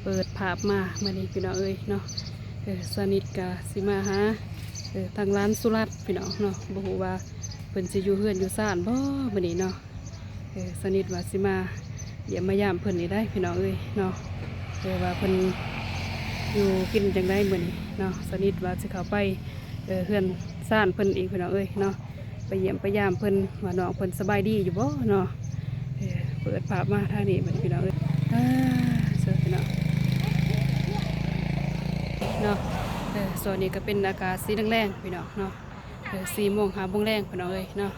เปิดภาพมาเมื่อนี้พี่น้องเอ้ยเนาะสนิทกะสิมาหาทางร้านสุรัตน์พี่น้องเนาะบ่ฮู้ว่าเพิ่นสิอยู่เฮือนอยู่ซ่านบ่มื้อนี้เนาะสนิทว่าสิมาเยี่ยมมายามเพิ่นนี่ได้พี่น้องเอ้ยเนาะว่าเพิ่นอยู่กินจังไดมื้อนี้เนาะสนิทว่าสิเข้าไปเฮือนซ่านเพิ่นอีกพี่น้องเอ้ยเนาะไปเยี่ยมไปยามเพิ่นว่าน้องเพิ่นสบายดีอยู่บ่เนาะเปิดภาพมาทางนี้เหมือนพี่น้องเอ้ยเสือพี่น้องเนาะส่วนนี้ก็เป็นอากาศสีแรงๆพี่น้องเนาะ4 โมง 5 โมงแรงพี่น้องเอ้ยเนาะ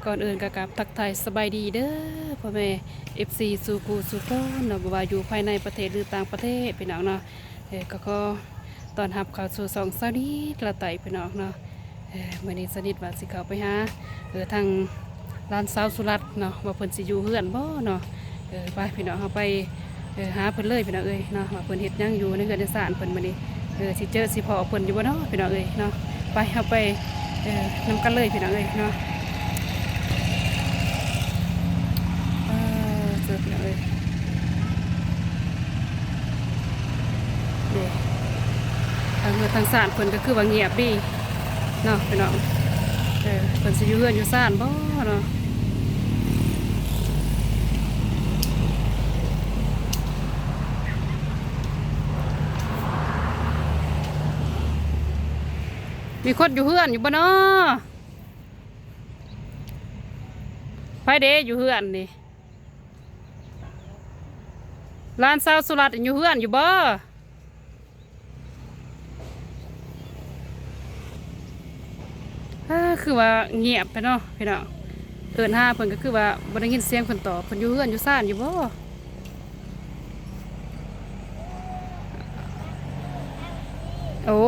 ก่อนอื่นก็กราบทักทายสบายดีเด้อพ่อแม่ FC สู่กูสู่คนเนาะบ่ว่าอยู่ภายในประเทศหรือต่างประเทศพี่น้องเนาะก็ขอต้อนรับเข้าสู่2สาวนี้ละไตพี่น้องเนาะมื้อนี้สนิทว่าสิเข้าไปหาทางร้านสาวสุรัตน์เนาะว่าเพิ่นสิอยู่เฮือนบ่เนาะไปพี่น้องเฮาไปหาเพิ่นเลยพี่น้องเอ้ยเนาะว่าเพิ่นเฮ็ดหยังอยู่ในเฮือนในศาลเพิ่นมื้อนี้สิเจอสิพอเพิ่นอยู่บ่เนาะพี่น้องเอ้ยเนาะไปเฮาไปนำกันเลยพี่น้องเอ้ยเนาะเจอพี่น้องเอ้ยเด้ทางศาลเพิ่นก็คือว่าเงียบดีเนาะพี่น้องเพิ่นสิอยู่เฮือนอยู่ศาลบ่เนาะมีคนอยู่เฮือนอยู่บ่เนาะไผเด้อยู่เฮือนนี่ร้านสาวสุรัตน์อยู่เฮือนอยู่บ่คือว่าเงียบไปเนาะพี่น้องเอิ้นหาเพิ่นก็คือว่าบ่ได้ยินเสียงเพิ่นตอบเพิ่นอยู่เฮือนอยู่ซ่านอยู่บ่โอ้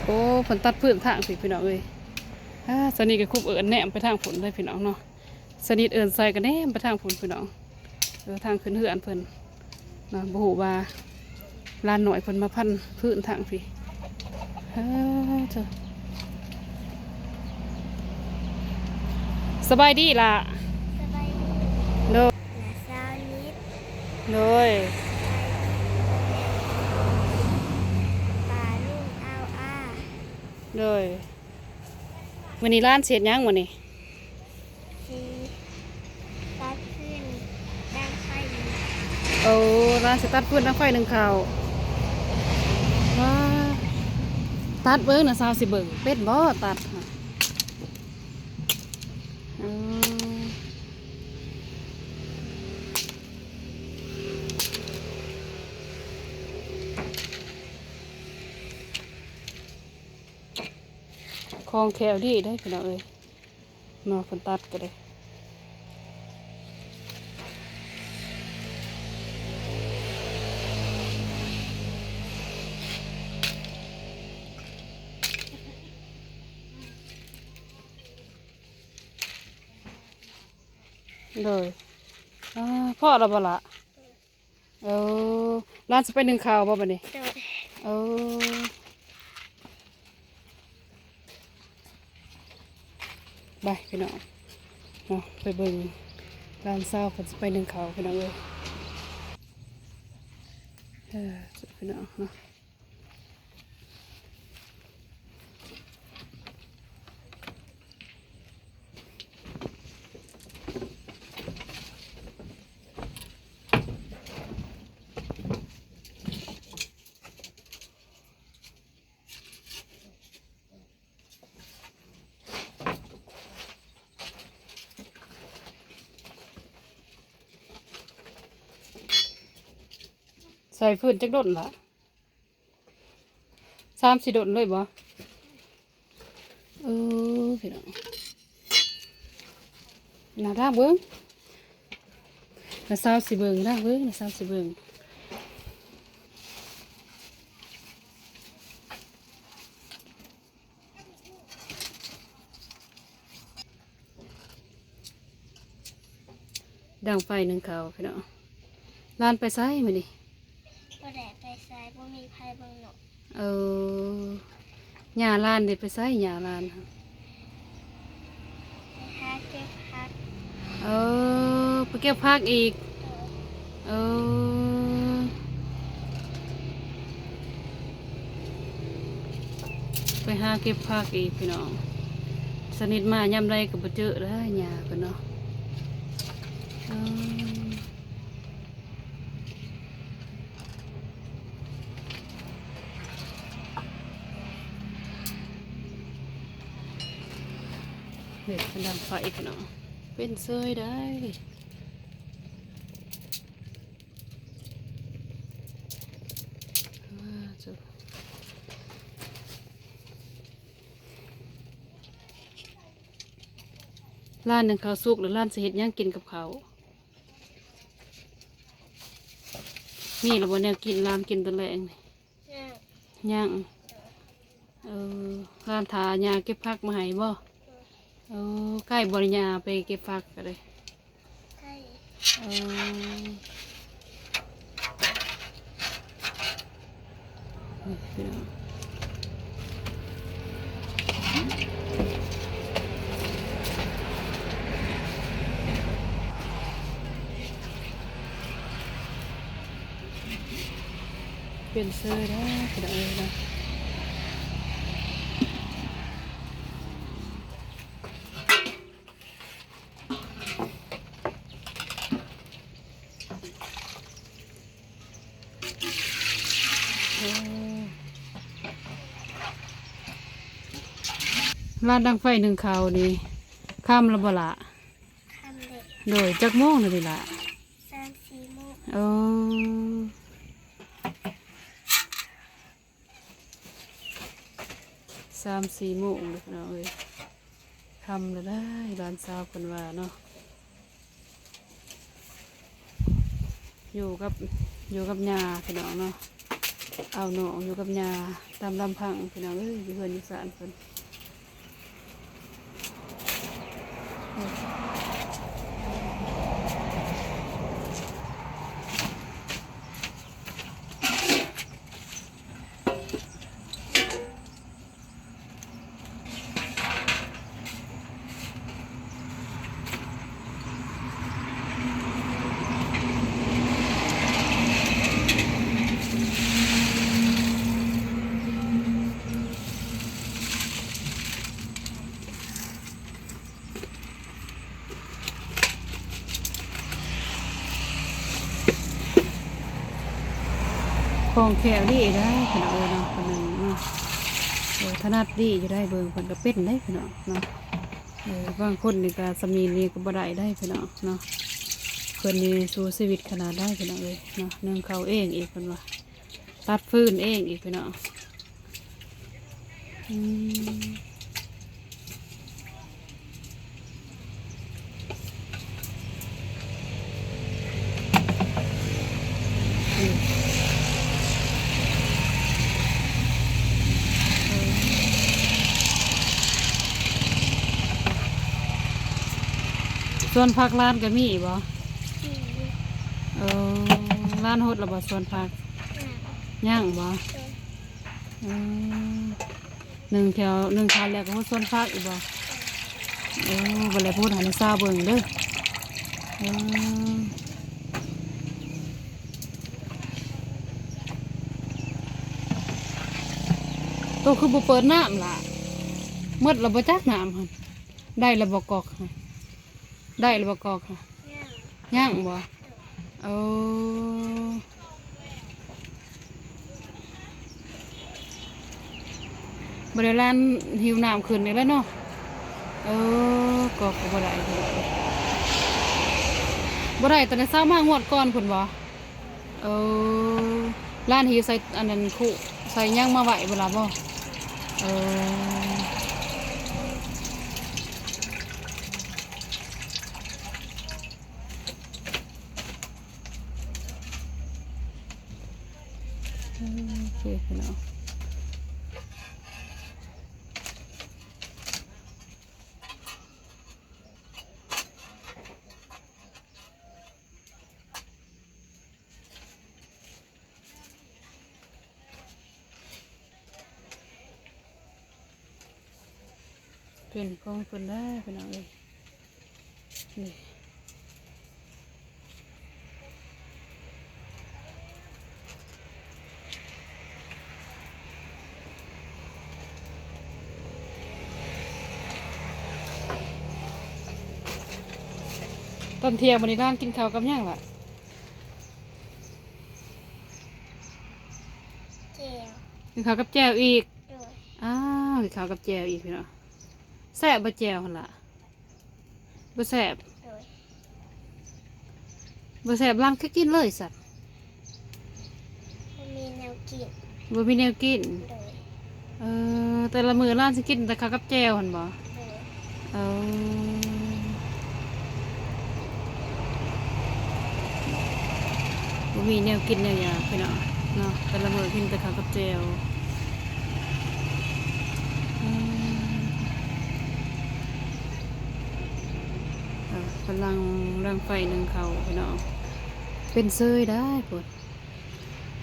โอ้เพิ่นตัดพื้นทางสิพี่น้องเอ้ยสนิทก็คุบเอิ้นแหนมไปทางฝนเลยพี่น้องเนาะสนิทเอิ้นใส่ก็แหนมไปทางฝนพี่น้องทางขึ้นเฮือนเพิ่นเนาะบ่ฮู้ว่าลานหน่อยเพิ่นมาพันพื้นทางพี่เถอะสบายดีล่ะสบายดีโดยนะสาวนิดโดยป่าลุงเอาโดยวันนี้ร้านเสียดยังวันนี้สีตัดขึ้นด้านไฟหนึ่งเอาร้านสตัดพื้นน้ำไฟหนึ่งข่าวว้าตัดเบิ้งนะสาวสิเบิ้งเป็ดบ่ตัดค่ะอืมคลองแคลดีได้พี่น้องเอ้ยนอคนตัดก็ได้เลยพ่อเราบ่ละเออร้านจะไปหนึ่งข่าวบ่บัดนี้โดยเออไปพี่น้องเนาะไปเบิ่งร้านเศร้าผมจะไปหนึ่งข่าวพี่น้องเอ้ยพี่น้องเนาะใส่ฟืนจักโดดละ3-4โดดเลยบ่พี่น้องน่ารักเบิ้งน่าสาวสิเบิ้งน่าเบิ้งน่าสาวสิเบิ้งดังไฟหนึ่งข่าวพี่น้องร้านไปไซมาดิก็แดดไปซ้ายบ่มีไพ่บังหนกหญ้าร้านเด็ดไปไซหญ้าร้านค่ะไปหาเก็บพักไปเก็บผักอีก เออไปหาเก็บผักอีกพี่น้องสนิทมายามใดก็บ่เจอแล้วหญ้าเพิ่นเนาะเออเด็กเป็นดังไฟพี่น้องเป็นเซยได้ว้าจุร้านหนึ่งข้าวสุกหรือร้านสิเฮ็ดหยังกินกับเขาวมีระบบแนวกินร้านกินตะแลงนี่ย่างเออร้านถาหญ้าเก็บผักมาให้บ่เออใกล้บริญญาไปเก็บผักกันเลย ใช่ เออนี่พี่น้องเป็นเสื้อได้พี่น้องเอ้ยนะเออร้านดังไฟหนึ่งเขานี่ข้ามระเบละ ทำเด็ก โดยจักโมงเลยล่ะ 3-4 โมง เออ3-4 โมงเลยพี่น้องเอ้ยทำแล้วได้ร้านสาวคนว่าเนาะอยู่กับยาพี่น้องเนาะเอาหนองอยู่กับยาตามลำพังพี่น้องเอ้ยอยู่เพื่อนอยู่ศาลเพิ่นคลองแคลดีได้พี่น้องเอ้ยเนาะคนหนึ่งเนาะถนัดดีอยู่ได้เบิ่งเพิ่นก็เป็นได้พี่น้องเนาะบางคนนี่ก็สมีนี่ก็บ่ได้ได้พี่น้องเนาะเพิ่นนี่สู้ชีวิตขนาดได้พี่น้องเอ้ยเนาะนึ่งข้าวเองอีกเพิ่นว่าตัดฟืนเองอีกพี่น้องอืมส่วนผักร้านก็มีบ่ ที่ เออร้านโฮดระบ่ส่วนผัก หน้า ย่างบ่ จน เออหนึ่งคันแล้วก็โฮดส่วนผักอีกบ่เออบ่ได้พูดให้นักศึกษาเบิ่งเด้อเออโตคือบ่เปิดน้ำล่ะหมดแล้วบ่จักน้ำหั่นได้แล้วบ่กอกค่ะได้แล้วบ่กอกค่ะ ย่าง ย่างบ่เออบ่ได้ร้านหิวน้ำขึ้นนี่แหล้วเนาะเออกอกก็บ่ได้เด้อบ่ได้ตอนนี้เช้ามางวดก่อนพุ่นบ่เออร้านหิวใส่อันนั้นคุใส่ย่างมาไว้เวลาบ่เออโอเคพี่น้องเป็นกองคนได้พี่น้องเอ้ยนี่ อนเที่ยงวันนี้ร้านกินข้าวกับหยังล่ะ เจียว กินข้าวกับแจ่วอีก โดย อ้าวกินข้าวกับแจ่วอีกพี่น้องแซ่บบ่แจ่วหั่นล่ะบ่แซ่บ โดย บ่แซ่บร้านคือกินเลยสัตว์ มันมีแนวกิน บ่มีแนวกิน โดย แต่ละมื้อร้านสิกินแต่ข้าวกับแจ่วหั่นบ่ โดย เอบ่มีแนวกินแนวหยังพี่น้องเนาะแต่ละมื้อกินแต่ข้าวกับแจ่วอืมกำลังรังไฟนึ่งข้าวพี่น้องเป็นเซยได้พุ่น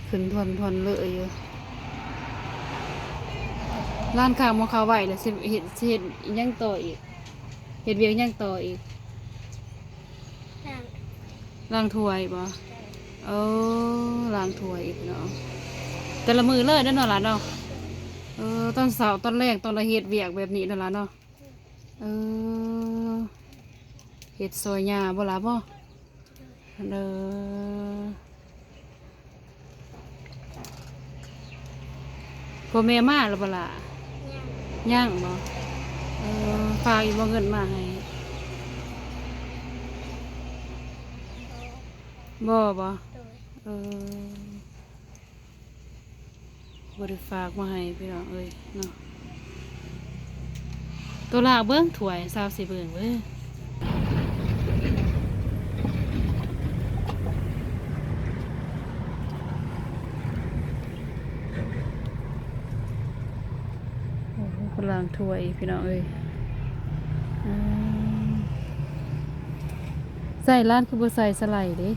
ขึ้นทวนเลยอยู่ร้านข้างหมอข้าวไหวแล้วสิเฮ็ดอิหยังต่ออีกเฮ็ดเวียกอิหยังต่ออีก น้ำ ล้างถ้วยบ่เออล้างถ้วยอีกเนาะแต่ละมือเลยเด้อเนาะล่ะเนาะตอนเช้าตอนแรกตอนละเฮ็ดเวียกแบบนี้เนาะล่ะเนาะเออเฮ็ดซอยหญ้าบ่ล่ะบ่เด้อพ่อแม่มาแล้วบ่ล่ะ ย่าง ย่างบ่ฝากอีกบ่เงินมาให้บ่บ่ โดย เออบริฝากมาให้พี่น้องเอ้ยเนาะตัวลากเบิ้งถ้วยสาวสิเบิ้งเว้ยโอ้โหกำลังถ้วยพี่น้องเอ้ยอืมใส่ร้านคือบ่ใส่สไลด์เด้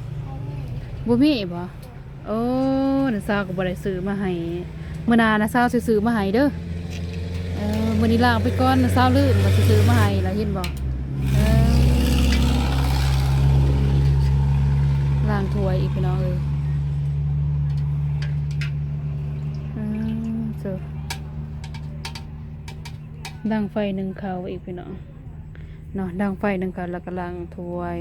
เขาไม่ บ่มีบ่โอ้น่ะสาวก็บ่ได้ซื้อมาให้มื้อหน้าน่ะสาวสิซื้อมาให้เด้อมื้อนี้ล้างไปก่อนน่ะสาวลืมว่าสิซื้อมาให้ล่ะเห็นบ่ล้างถ้วยอีกพี่น้องเอ้ยเจ้าดังไฟหนึ่งข้าวอีกพี่น้องเนาะดังไฟหนึ่งข้าวแล้วก็ล้างถ้วย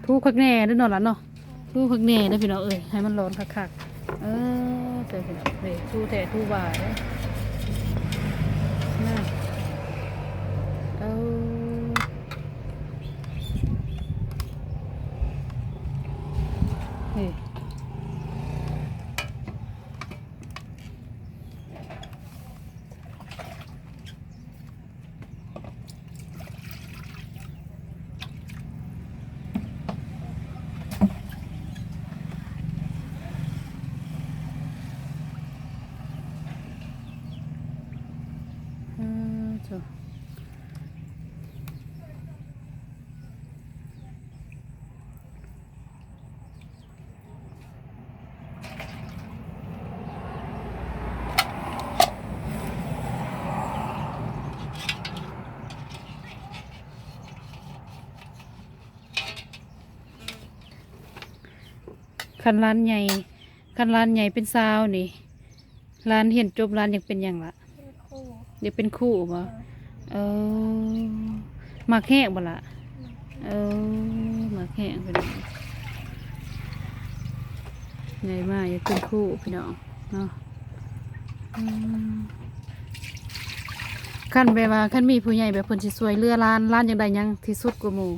ทูคักแน่เด้อเนาะล่ะเนาะทูคักแน่เด้อพี่น้องเอ้ยให้มันร้อนคักๆเจ้าพี่น้องเด้ทูแท้ทูว่าเด้อน่ะเฮ้ยเจ้าคันร้านใหญ่เป็นซาวนี่ร้านเห็นจบร้านอยากเป็นหยังล่ะ เป็นคู่ เดี๋ยวเป็นคู่บ่เออหมักแห้งบ่ล่ะหมักแห้งพี่น้องใหญ่มากอยากเป็นคู่พี่น้องเนาะขั้นแบบว่าขั้นมีผู้ใหญ่แบบเพิ่นสิช่วยเหลือร้านอย่างใดหยังที่สุดกว่าหมู่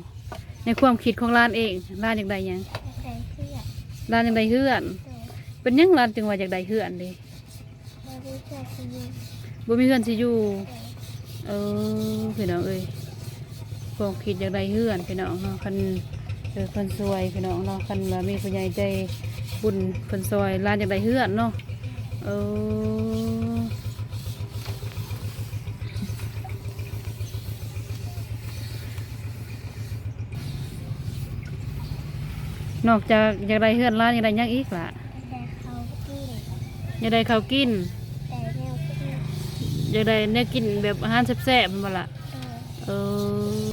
ในความคิดของร้านเองร้านอย่างใดหยัง ใส่เพื่อน ร้านอย่างใดเฮือน โดย เป็นหยังร้านจึงว่าอย่างใดเฮือนเด้ บริเวณที่ยืน บ่มีเฮือนสิอยู่ โดย พี่น้องเอ้ยความคิดอย่างใดเฮือนพี่น้องเนาะคันเพิ่นช่วยพี่น้องเนาะคันว่ามีผู้ใหญ่ใจบุญเพิ่นช่วยร้านอย่างใดเฮือนเนาะนอกจากอยากได้เฮือนร้านอยากได้หยังอีกล่ะ แต่เขากิน อยากได้ข้าวกิน แต่แนวกิน อยากได้แนวกินแบบอาหารแซ่บๆบ่ล่ะ โดย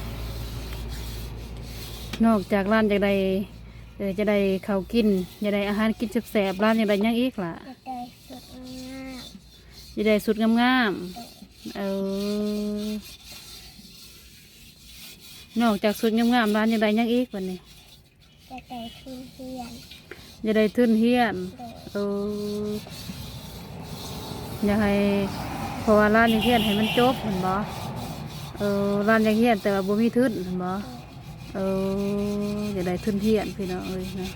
นอกจากร้านอยากได้ จะได้ข้าวกินจะได้อาหารกินแซ่บๆร้านจะได้หยังอีกล่ะ จะได้สุดงาม จะได้สุดงามๆนอกจากสุดงามๆร้านจะได้หยังอีกวันนี้ จะได้ทุนเฮียน จะได้ทุนเฮียน โดย อยากให้เพราะว่าร้านยังเฮียนให้มันจบเห็นบ่ร้านยังเฮียนแต่ว่าบ่มีทุนเห็นบ่จะได้ทุนเฮียนพี่น้องเอ้ยนะ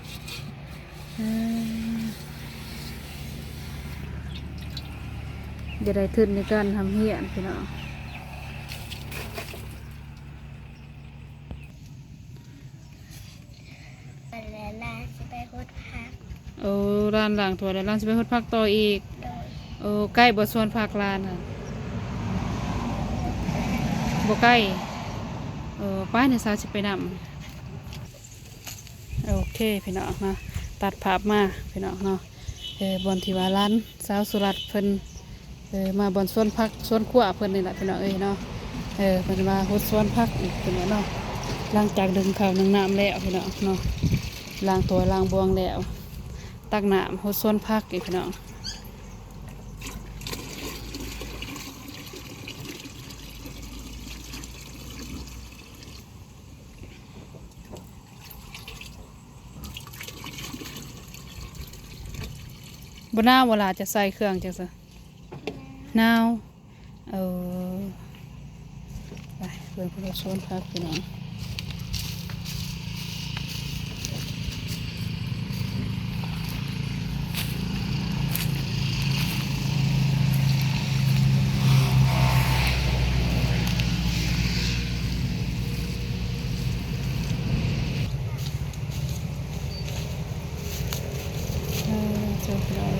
จะได้ทุนในการทำเฮียนพี่น้อง แล้วลาจะไปพุทธพัก ร้านหลังถั่วแล้วร้านจะไปฮดพักต่ออีก โดย ใกล้บ่สวนผักร้านค่ะบ่ใกล้ป้ายในสาวสิไปนำโอเคพี่น้องนะตัดภาพมาพี่น้องเนาะบอนที่ว่าร้านสาวสุรัตน์เพิ่นมาบอนสวนผักสวนขั่วเพิ่นนี่แหละพี่น้องเนาะเพิ่นมาฮดสวนผักอีกพี่น้องเนาะหลังจากดึงข้าวนึ่งน้ำแล้วพี่น้องเนาะล้างตัวล้างบวงแล้วตักน้ำฮดสวนผักอีกพี่น้องบ่น่าเวลาจะใส่เครื่องจังซะนาวไปเพื่อนผู้ชมพักพี่น้องเจ้าพี่น้อง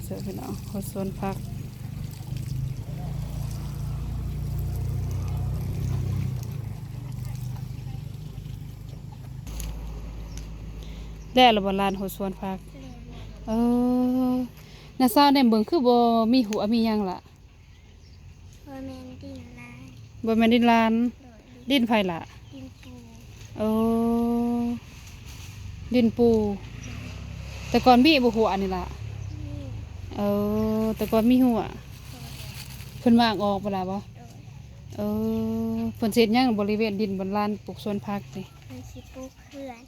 เจ้าพี่น้องขอส่วนพักแล้วระบลานหัวส่วนพักนาซาในเมืองคือบ่มีหัวมีหยังล่ะ พ่อแม่ดินลาย บ่แม่นดินลาน โดย ดินไผล่ะ ดินปู ดินปูแต่ก่อนมีบ่หัวนี่ล่ะ นี่ แต่ก่อนมีหัวเพิ่นวางออกบ่ล่ะบ่ โดย เพิ่นเฮ็ดหยังบริเวณดินบนลานปลูกสวนผักนี่ มันสิปลูกเพื่อน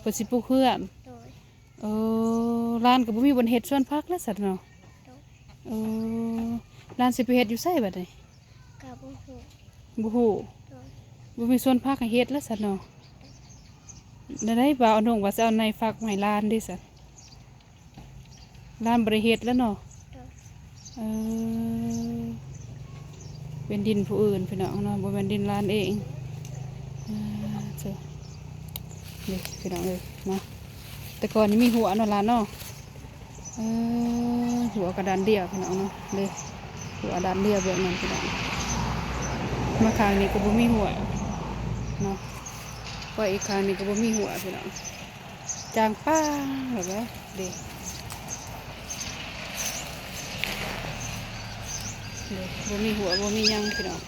เพิ่นสิปลูกเฮือน โดย ลานก็บ่มีบนเฮ็ดสวนผักแล้วสัตว์เนาะ โดย ลานสิไปเฮ็ดอยู่ไสบัดนี้ กับบุหู บ่ฮู้ โดย บ่มีสวนผักให้เฮ็ดแล้วสัตว์เนาะได้บ่าวน้องว่าสิเอาในฝากมาให้ลานเด้สัตว์ลานบ่ได้เฮ็ดแล้วเนาะ โดย เป็นดินผู้อื่นพี่น้องเนาะบ่แม่นดินลานเองเจ้านี่พี่น้องเลยเนาะแต่ก่อนนี่มีหัวเนาะลานเนาะหัวกระดานเดียวพี่น้องเนาะเลยหัวดานเดียวแบบนั้นพี่น้องมาข้างนี้ก็บ่มีหัวเนาะก็อีกข้างนี้ก็บ่มีหัวพี่น้องจางป้าแบบว่าเด็กบ่มีหัวบ่มีหยังพี่น้อง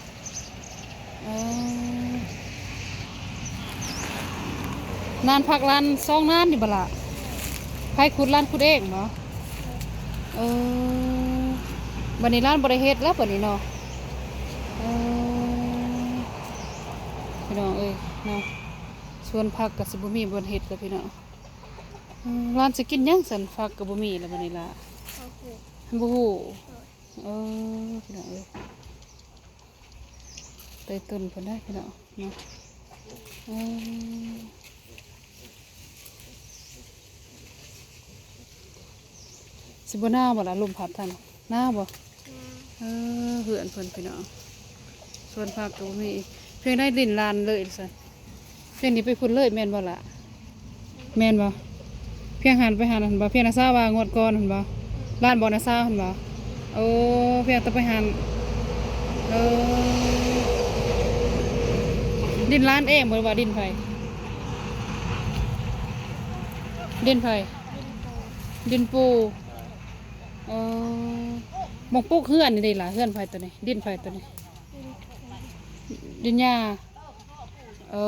นานพักร้านซองนานนี่บ่ล่ะไผขุดร้านขุดเองเนาะบัดนี้ร้านบ่ได้เฮ็ดแล้วบัดนี้เนาะพี่น้องเอ้ยเนาะสวนผักก็สิบ่มีบ่เฮ็ดแล้วพี่น้องร้านสิกินหยังซั่นผักก็บ่มีแล้วบัดนี้ล่ะ เขาหู บ่ฮู้พี่น้องเอ้ยเตยต้นเพิ่นได้พี่น้องเนาะสิบ่หน้าบ่ล่ะลมพัดท่านหน้าบ่ นา เหือนเพิ่นพี่น้องส่วนภาคก็บ่มีเพียงได้ดินลานเลยซั่นเพียงนี้ไปพุ่นเลยแม่นบ่ล่ะแม่นบ่เพียงหันไปหันหั่นบ่เพียงน่ะซาว่างวดก่อนหั่นบ่ลานบ่น่ะซาหั่นบ่เพียงต้องไปหันดินลานเองบ่ว่าดินไผดินไผ ดิน ดินปูเออหมองปลูกเฮือนนี่ได้ล่ะเฮือนไผตัวนี้ดินไผตัวนี้ ดินหญ้าโอ้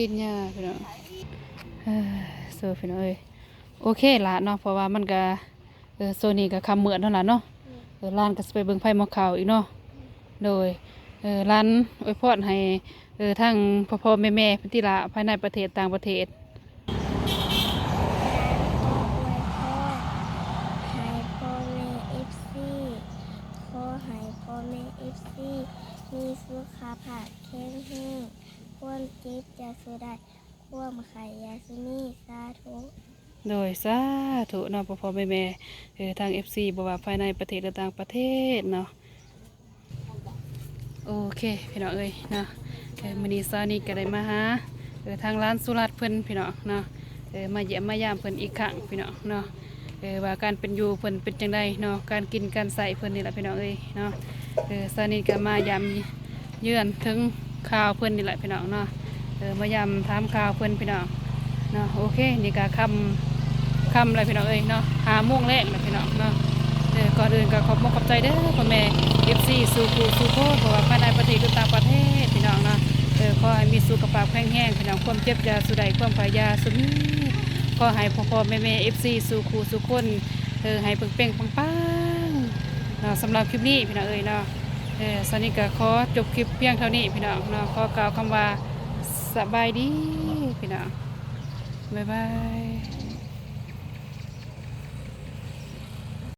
ดินหญ้าพี่น้องเอ้อโซพี่น้องเอ้ยโอเคละเนาะเพราะว่ามันก็โซนี่ก็คำเหมือนเท่านั้นเนาะร้านก็สิไปเบิ่งไผ่หมอขาวอีกเนาะโดยร้านอวยพรให้ทั้งพ่อๆแม่ๆเพิ่นที่ละภายในประเทศต่างประเทศ ให้พ่อแม่เอฟซีขอให้พ่อแม่เอฟซีมีสุขภาพแข็งแรงความเจ็บจะสุดได้ความไขยาสุนีสาธุ โดยสาธุเนาะพ่อๆแม่ๆทาง FC บ่ว่าภายในประเทศหรือต่างประเทศเนาะโอเคพี่น้องเอ้ยเนาะมื้อนี้ซานี่ก็ได้มาหาทางร้านสุรัตน์เพิ่นพี่น้องเนาะมาเยี่ยมมายามเพิ่นอีกครั้งพี่น้องเนาะว่าการเป็นอยู่เพิ่นเป็นจังไดเนาะการกินการใส่เพิ่นนี่แหละพี่น้องเอ้ยเนาะซานี่ก็มายามเยือนถึงข่าวเพิ่นนี่แหละพี่น้องเนาะมายามถามข่าวเพิ่นพี่น้องเนาะโอเคนี่ก็คำอะไรพี่น้องเอ้ยเนาะ5 โมงแรกนะพี่น้องเนาะก่อนอื่นก็ขอบคุณขอบใจเด้อพ่อแม่ FC สู่ผู้สู่โคตรเพราะว่าภายในประเทศหรือต่างประเทศพี่น้องเนาะขอให้มีสุขภาพแข็งแรงพี่น้องความเจ็บอยาสุดใดความพยาสุมีขอให้พ่อแม่ FC สู่ผู้สู่คนให้เป่งๆปังๆเนาะสำหรับคลิปนี้พี่น้องเอ้ยเนาะสวัสดีก็ขอจบคลิปเพียงเท่านี้พี่น้องเนาะขอกล่าวคำว่าสบายดีพี่น้องบ๊ายบาย